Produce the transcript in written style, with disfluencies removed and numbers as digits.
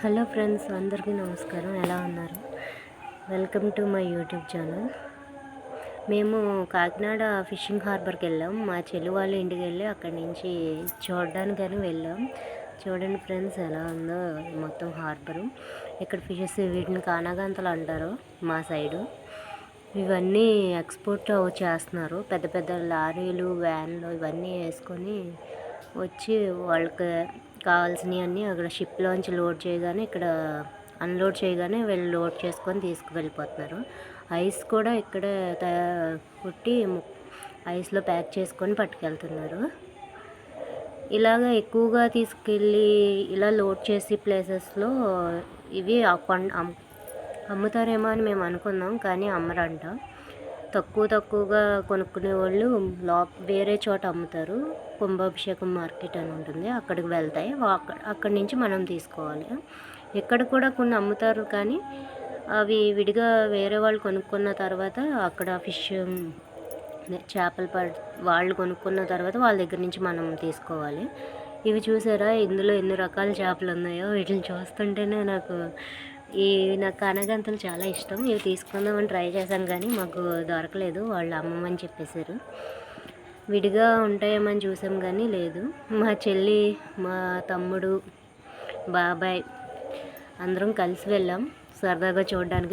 Hello friends, అందరికీ నమస్కారం. ఎలా ఉన్నారు? Welcome to my YouTube channel. మేము కాకినాడ ఫిషింగ్ హార్బర్కి వెళ్ళాం. మా చెల్లి వాళ్ళ ఇంటికి వెళ్ళి అక్కడి నుంచి చూడడానికని వెళ్ళాం. చూడండి ఫ్రెండ్స్, ఎలా ఉందో మొత్తం హార్బరు. ఇక్కడ ఫిషెస్, వీటిని కానాగంతలు అంటారు మా సైడు. ఇవన్నీ ఎక్స్పోర్ట్ చేస్తున్నారు. పెద్ద పెద్ద లారీలు, వ్యాన్లు ఇవన్నీ వేసుకొని వచ్చి వాళ్ళకి కావాల్సినవన్నీ అక్కడ షిప్లోంచి లోడ్ చేయగానే ఇక్కడ అన్లోడ్ చేయగానే వీళ్ళు లోడ్ చేసుకొని తీసుకువెళ్ళిపోతున్నారు. ఐస్ కూడా ఇక్కడే కుట్టి ఐస్లో ప్యాక్ చేసుకొని పట్టుకెళ్తున్నారు. ఇలాగ ఎక్కువగా తీసుకెళ్ళి ఇలా లోడ్ చేసి ప్లేసెస్లో ఇవి అమ్ముతారేమో అని మేము అనుకున్నాం, కానీ అమ్మరంట. తక్కువగా కొనుక్కునే వాళ్ళు వేరే చోట అమ్ముతారు. కుంభాభిషేకం మార్కెట్ అని ఉంటుంది, అక్కడికి వెళ్తాయి. అక్కడి నుంచి మనం తీసుకోవాలి. ఇక్కడ కూడా కొన్ని అమ్ముతారు, కానీ అవి విడిగా వేరే వాళ్ళు కొనుక్కున్న తర్వాత అక్కడ ఫిష్ చేపలు వాళ్ళు కొనుక్కున్న తర్వాత వాళ్ళ దగ్గర నుంచి మనం తీసుకోవాలి. ఇవి చూసారా, ఇందులో ఎన్ని రకాల చేపలు ఉన్నాయో. వీటిని చూస్తుంటేనే నాకు కానగంతలు చాలా ఇష్టం. ఇవి తీసుకుందామని ట్రై చేశాం, కానీ మాకు దొరకలేదు. వాళ్ళు అమ్మమని చెప్పేశారు. విడిగా ఉంటాయేమని చూసాం, కానీ లేదు. మా చెల్లి, మా తమ్ముడు, బాబాయ్ అందరం కలిసి వెళ్ళాం సరదాగా చూడడానికి.